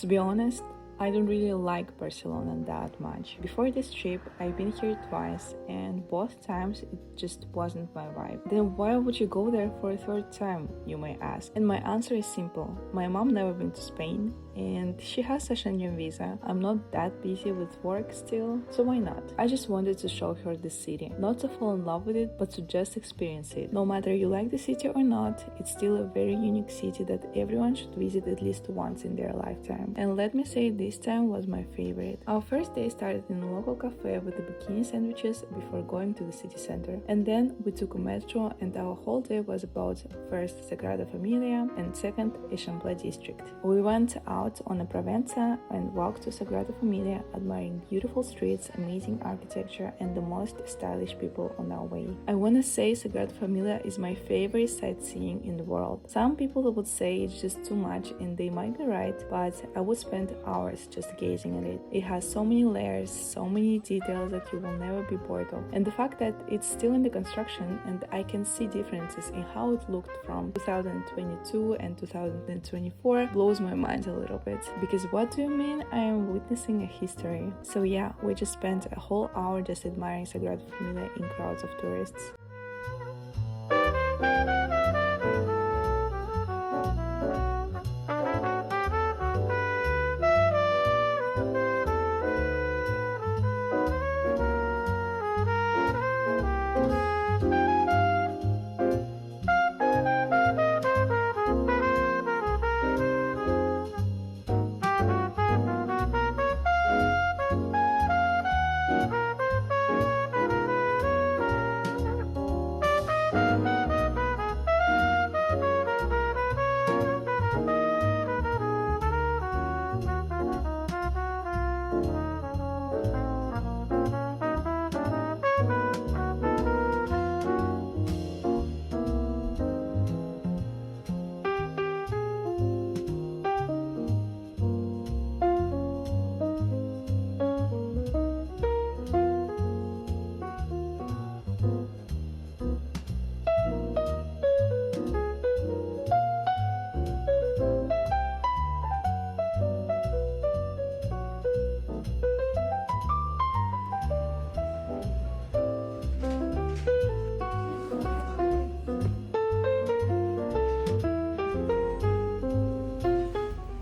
To be honest, I don't really like Barcelona that much. Before this trip, I've been here twice, and both times it just wasn't my vibe. Then why would you go there for a third time, you may ask? And my answer is simple. My mom never been to Spain, and she has a Schengen visa. I'm not that busy with work still, so why not? I just wanted to show her the city. Not to fall in love with it, but to just experience it. No matter you like the city or not, it's still a very unique city that everyone should visit at least once in their lifetime. And let me say, this time was my favorite. Our first day started in a local cafe with the bikini sandwiches before going to the city center. And then we took a metro, and our whole day was about first Sagrada Familia and second Eixample district. We went out on a Provenza and walked to Sagrada Familia, admiring beautiful streets, amazing architecture, and the most stylish people on our way. I wanna say Sagrada Familia is my favorite sightseeing in the world. Some people would say it's just too much, and they might be right, but I would spend hours just gazing at it. It has so many layers, so many details that you will never be bored of. And the fact that it's still in the construction and I can see differences in how it looked from 2022 and 2024 blows my mind a little bit. Because what do you mean I am witnessing a history? So yeah, we just spent a whole hour just admiring Sagrada Familia in crowds of tourists.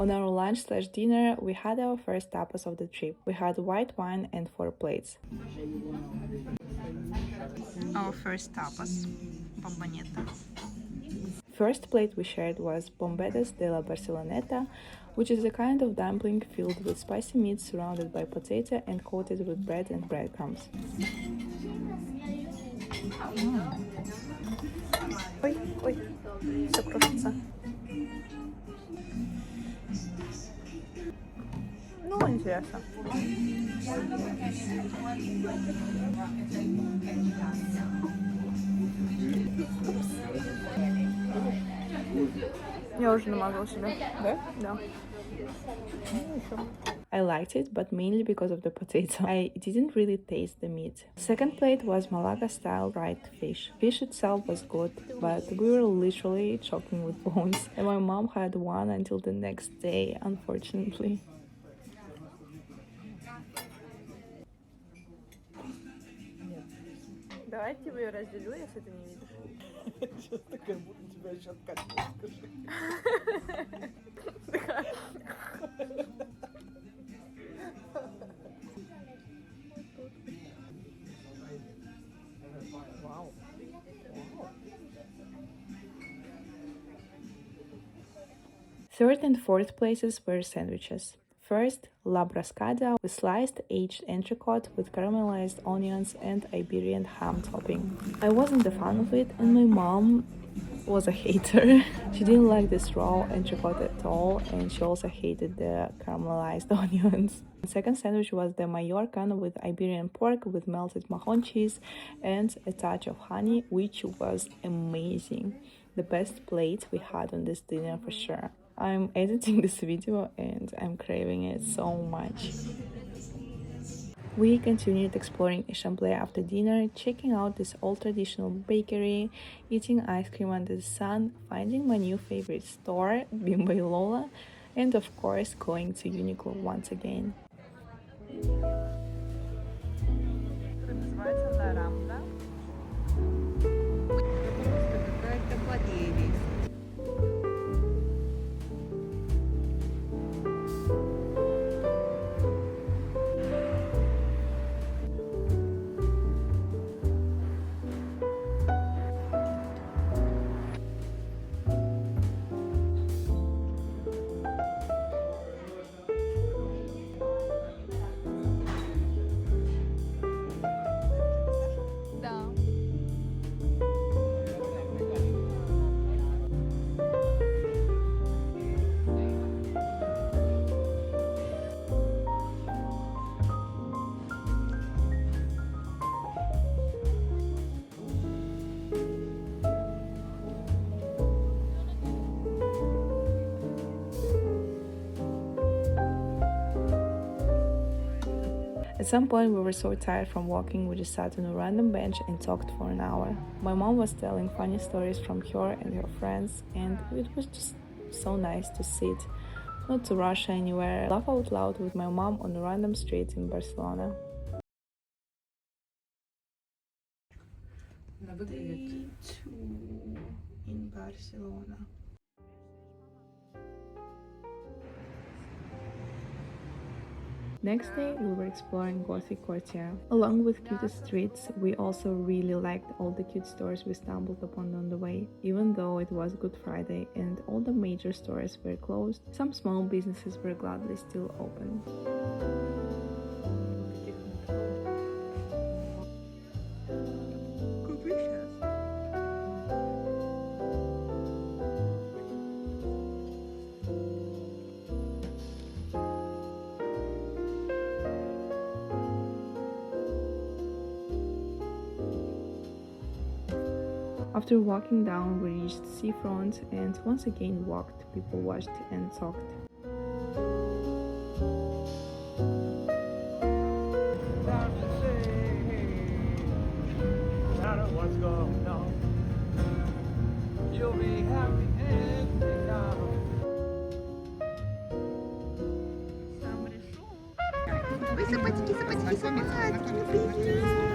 On our lunch/dinner, we had our first tapas of the trip. We had white wine and 4 plates. Our first tapas, bomboneta. First plate we shared was bombetas de la Barceloneta, which is a kind of dumpling filled with spicy meat surrounded by potato and coated with bread and breadcrumbs. Ой, все кружится. Ну, интересно. Я уже намазала себе. Да? Да. I liked it, but mainly because of the potato. I didn't really taste the meat. Second plate was Malaga-style dried fish. Fish itself was good, but we were literally choking with bones, and my mom had one until the next day, unfortunately. Давай я тебе ее разделю, если ты не видишь. Сейчас такая буду тебя еще откачивать, скажи. Вау. Third and fourth places were sandwiches. First, la brascada with sliced aged entrecote with caramelized onions and Iberian ham topping. I wasn't a fan of it, and my mom was a hater. She didn't like this raw entrecote at all, and she also hated the caramelized onions. The second sandwich was the Mallorcan with Iberian pork with melted mahon cheese and a touch of honey, which was amazing. The best plate we had on this dinner for sure. I'm editing this video and I'm craving it so much. We continued exploring Eixample after dinner, checking out this old traditional bakery, eating ice cream under the sun, finding my new favorite store, Bimba y Lola, and of course going to Uniqlo once again. At some point, we were so tired from walking, we just sat on a random bench and talked for an hour. My mom was telling funny stories from her and her friends, and it was just so nice to sit, not to rush anywhere, laugh out loud with my mom on a random street in Barcelona. Day 2 in Barcelona. Next day, we were exploring Gothic Quartier. Along with cute streets, we also really liked all the cute stores we stumbled upon on the way. Even though it was Good Friday and all the major stores were closed, some small businesses were gladly still open. After walking down, we reached the seafront and once again walked, people watched and talked. Ой, собачки, собачки, собачки, ну привет, привет, привет.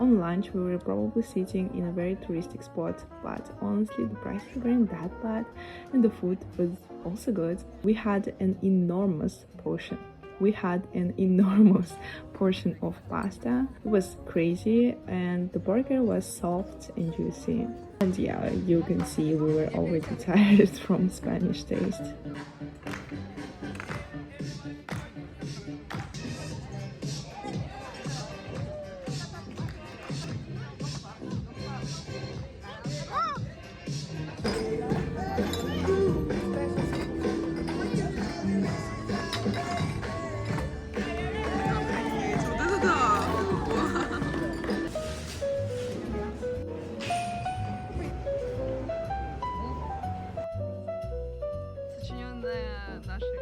On lunch, we were probably sitting in a very touristic spot, but honestly, the prices weren't that bad and the food was also good. We had an enormous portion. Of pasta. It was crazy and the burger was soft and juicy. And yeah, you can see we were already tired from Spanish taste. Сочиненная нашей.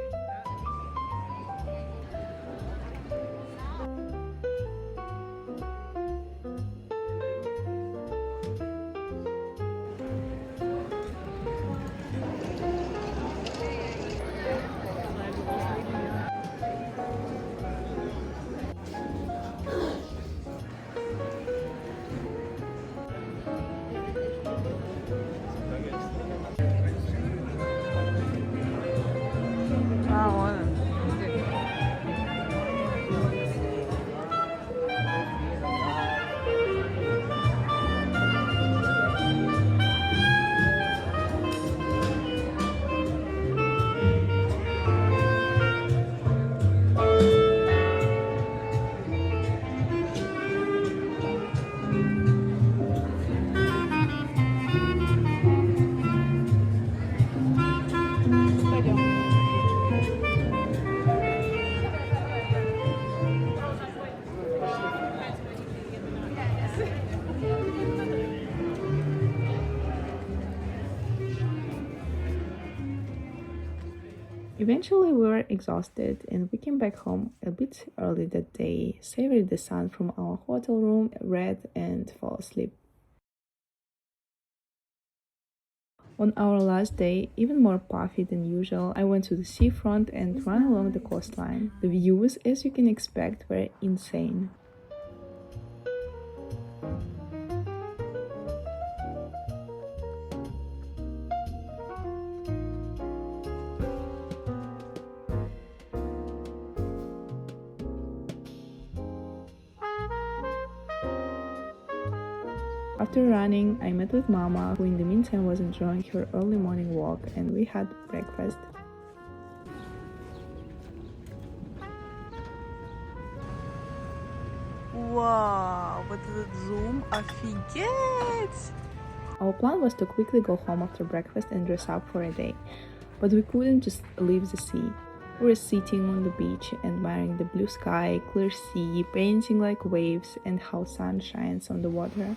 Eventually, we were exhausted and we came back home a bit early that day, savored the sun from our hotel room, read, and fall asleep. On our last day, even more puffy than usual, I went to the seafront and ran along the coastline. The views, as you can expect, were insane. After running, I met with Mama, who in the meantime was enjoying her early morning walk, and we had breakfast. Вау, вот этот зум, офигеть! Our plan was to quickly go home after breakfast and dress up for a day, but we couldn't just leave the sea. We were sitting on the beach, admiring the blue sky, clear sea, painting like waves, and how sun shines on the water.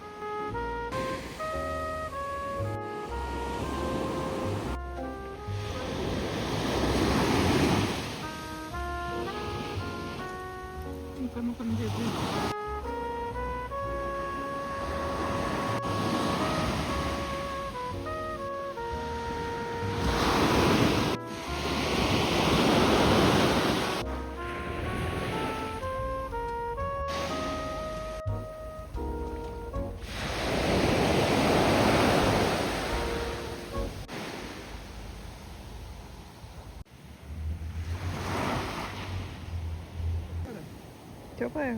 Теплая?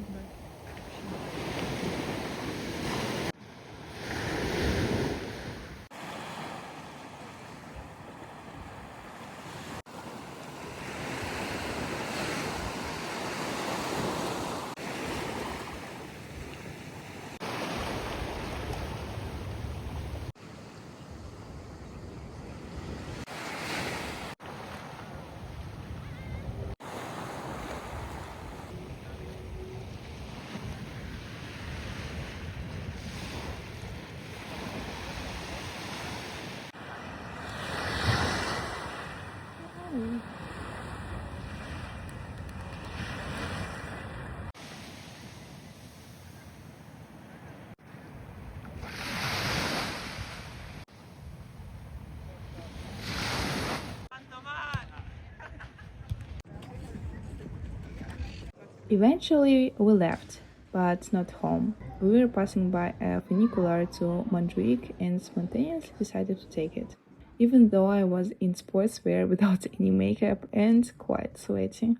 Eventually, we left, but not home. We were passing by a funicular to Montjuic and spontaneously decided to take it, even though I was in sportswear without any makeup and quite sweaty.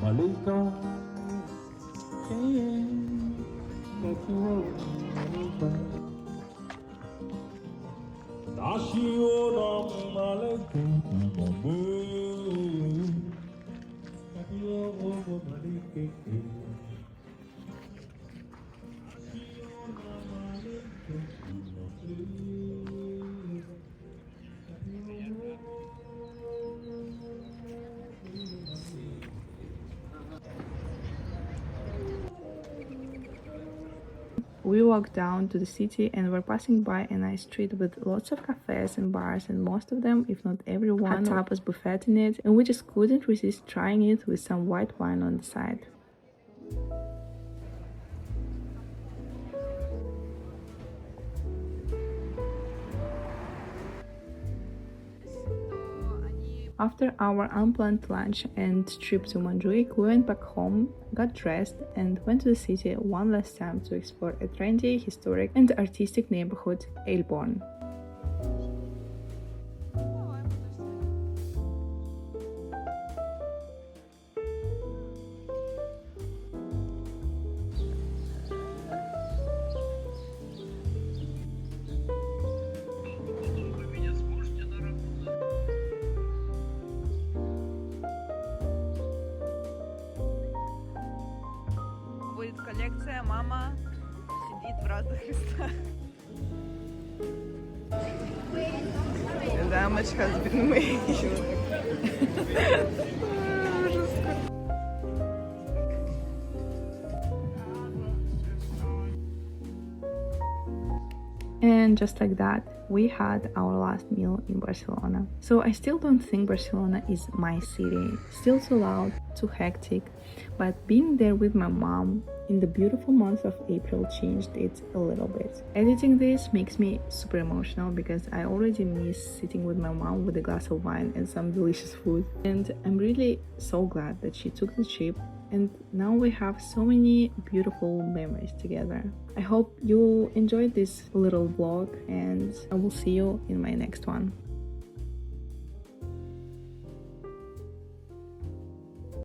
Malika, We walked down to the city and were passing by a nice street with lots of cafes and bars, and most of them, if not everyone, had tapas buffet in it, and we just couldn't resist trying it with some white wine on the side. After our unplanned lunch and trip to Montjuic, we went back home, got dressed, and went to the city one last time to explore a trendy, historic, and artistic neighborhood, Eilborn. будет коллекция. Мама сидит в разных местах. Дамочка с бинмей. And just like that, we had our last meal in Barcelona. So I still don't think Barcelona is my city. Still too loud, too hectic. But being there with my mom in the beautiful month of April changed it a little bit. Editing this makes me super emotional because I already miss sitting with my mom with a glass of wine and some delicious food. And I'm really so glad that she took the trip, and now we have so many beautiful memories together. I hope you enjoyed this little vlog, and I will see you in my next one.